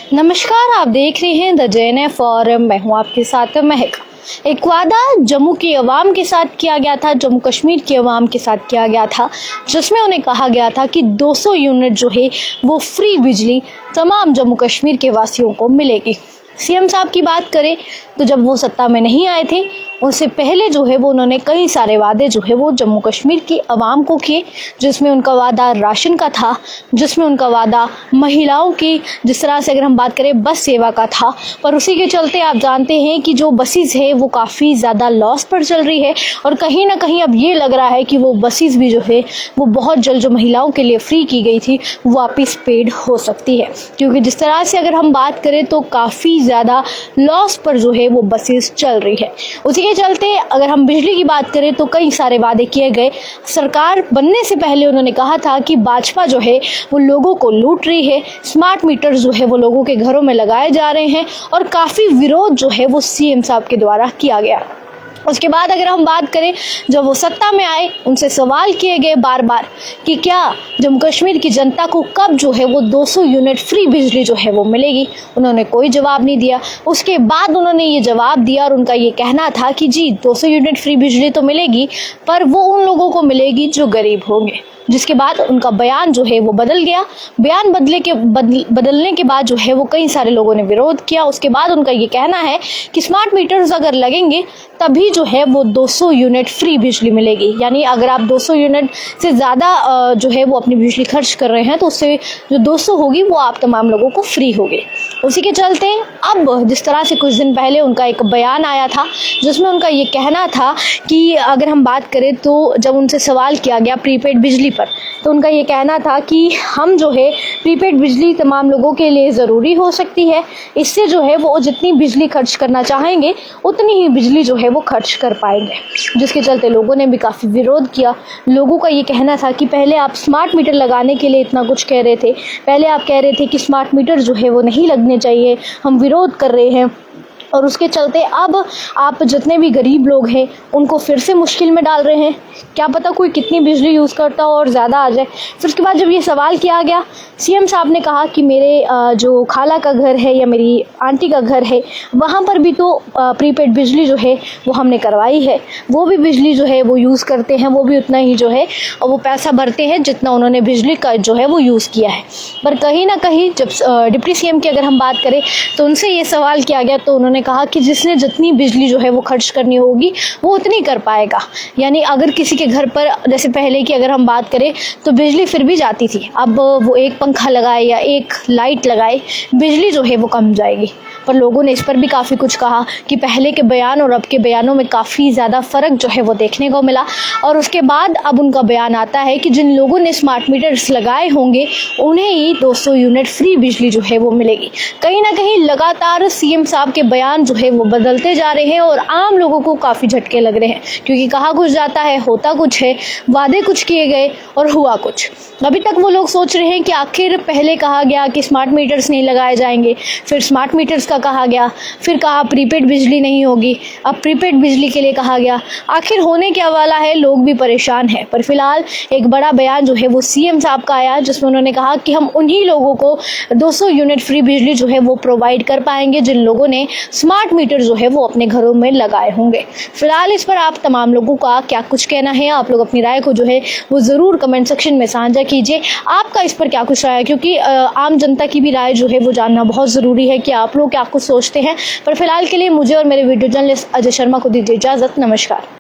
नमस्कार, आप देख रहे हैं द JNF फोरम। मैं हूं आपके साथ महक। एक वादा जम्मू की अवाम के साथ किया गया था, जम्मू कश्मीर की अवाम के साथ किया गया था, जिसमें उन्हें कहा गया था कि 200 यूनिट जो है वो फ्री बिजली तमाम जम्मू कश्मीर के वासियों को मिलेगी। सीएम साहब की बात करें तो जब वो सत्ता में नहीं आए थे उससे पहले जो है वो उन्होंने कई सारे वादे जो है वो जम्मू कश्मीर की आवाम को किए, जिसमें उनका वादा राशन का था, जिसमें उनका वादा महिलाओं की, जिस तरह से अगर हम बात करें बस सेवा का था। पर उसी के चलते आप जानते हैं कि जो बसेस है वो काफ़ी ज़्यादा लॉस पर चल रही है और कहीं ना कहीं अब ये लग रहा है कि वो बसेस भी जो है वो बहुत जल्द जो महिलाओं के लिए फ्री की गई थी वापस पेड हो सकती है, क्योंकि जिस तरह से अगर हम बात करें तो काफ़ी ज़्यादा लॉस पर जो है वो बसेस चल रही है। उसी के चलते अगर हम बिजली की बात करें तो कई सारे वादे किए गए। सरकार बनने से पहले उन्होंने कहा था कि भाजपा जो है वो लोगों को लूट रही है, स्मार्ट मीटर जो है वो लोगों के घरों में लगाए जा रहे हैं और काफ़ी विरोध जो है वो सीएम साहब के द्वारा किया गया। उसके बाद अगर हम बात करें जब वो सत्ता में आए उनसे सवाल किए गए बार बार कि क्या जम्मू कश्मीर की जनता को कब जो है वो 200 यूनिट फ्री बिजली जो है वो मिलेगी। उन्होंने कोई जवाब नहीं दिया। उसके बाद उन्होंने ये जवाब दिया और उनका ये कहना था कि जी 200 यूनिट फ्री बिजली तो मिलेगी, पर वो उन लोगों को मिलेगी जो गरीब होंगे। जिसके बाद उनका बयान जो है वो बदल गया। बयान बदलने के बाद जो है वो कई सारे लोगों ने विरोध किया। उसके बाद उनका ये कहना है कि स्मार्ट मीटर्स अगर लगेंगे तभी जो है वो 200 यूनिट फ्री बिजली मिलेगी, यानी अगर आप 200 यूनिट से ज़्यादा जो है वो अपनी बिजली खर्च कर रहे हैं तो उससे जो 200 होगी वो आप तमाम लोगों को फ्री होगी। उसी के चलते अब जिस तरह से कुछ दिन पहले उनका एक बयान आया था जिसमें उनका ये कहना था कि अगर हम बात करें तो जब उनसे सवाल किया गया प्रीपेड बिजली पर तो उनका ये कहना था कि हम जो है प्रीपेड बिजली तमाम लोगों के लिए ज़रूरी हो सकती है, इससे जो है वो जितनी बिजली खर्च करना चाहेंगे उतनी ही बिजली जो है वो खर्च कर पाएंगे। जिसके चलते लोगों ने भी काफ़ी विरोध किया। लोगों का ये कहना था कि पहले आप स्मार्ट मीटर लगाने के लिए इतना कुछ कह रहे थे, पहले आप कह रहे थे कि स्मार्ट मीटर जो है वो नहीं लगने चाहिए, हम विरोध कर रहे हैं, और उसके चलते अब आप जितने भी गरीब लोग हैं उनको फिर से मुश्किल में डाल रहे हैं। क्या पता कोई कितनी बिजली यूज़ करता हो और ज़्यादा आ जाए। फिर उसके बाद जब ये सवाल किया गया सीएम साहब ने कहा कि मेरे जो खाला का घर है या मेरी आंटी का घर है वहाँ पर भी तो प्रीपेड बिजली जो है वो हमने करवाई है, वो भी बिजली जो है वो यूज़ करते हैं, वो भी उतना ही जो है और वो पैसा भरते हैं जितना उन्होंने बिजली का जो है वो यूज़ किया है। पर कहीं ना कहीं जब डिप्टी सीएम की अगर हम बात करें तो उनसे ये सवाल किया गया तो उन्होंने कहा कि जिसने जितनी बिजली जो है वो खर्च करनी होगी वो उतनी कर पाएगा। यानी अगर किसी के घर पर जैसे पहले की अगर हम बात करें तो बिजली फिर भी जाती थी, अब वो एक पंखा लगाए या एक लाइट लगाए बिजली जो है वो कम जाएगी। पर लोगों ने इस पर भी काफ़ी कुछ कहा कि पहले के बयान और अब के बयानों में काफ़ी ज़्यादा फ़र्क जो है वो देखने को मिला। और उसके बाद अब उनका बयान आता है कि जिन लोगों ने स्मार्ट मीटर्स लगाए होंगे उन्हें ही 200 यूनिट फ्री बिजली जो है वो मिलेगी। कहीं ना कहीं लगातार सीएम साहब के बयान जो है वो बदलते जा रहे हैं और आम लोगों को काफ़ी झटके लग रहे हैं, क्योंकि कहा कुछ जाता है होता कुछ है, वादे कुछ किए गए और हुआ कुछ। अभी तक वो लोग सोच रहे हैं कि आखिर पहले कहा गया कि स्मार्ट मीटर्स नहीं लगाए जाएंगे, फिर स्मार्ट मीटर्स का कहा गया, फिर कहा प्रीपेड बिजली नहीं होगी, अब प्रीपेड बिजली के लिए कहा गया। आखिर होने क्या वाला है, लोग भी परेशान हैं। पर फिलहाल एक बड़ा बयान जो है वो सीएम साहब का आया जिसमें उन्होंने कहा कि हम उन्हीं लोगों को 200 यूनिट फ्री बिजली जो है वो प्रोवाइड कर पाएंगे जिन लोगों ने स्मार्ट मीटर जो है वो अपने घरों में लगाए होंगे। फिलहाल इस पर आप तमाम लोगों का क्या कुछ कहना है, आप लोग अपनी राय को जो है वो ज़रूर कमेंट सेक्शन में साझा कीजिए। आपका इस पर क्या कुछ राय है, क्योंकि आम जनता की भी राय जो है वो जानना बहुत ज़रूरी है कि आप लोग क्या कुछ सोचते हैं। पर फिलहाल के लिए मुझे और मेरे वीडियो जर्नलिस्ट अजय शर्मा को दीजिए इजाज़त। नमस्कार।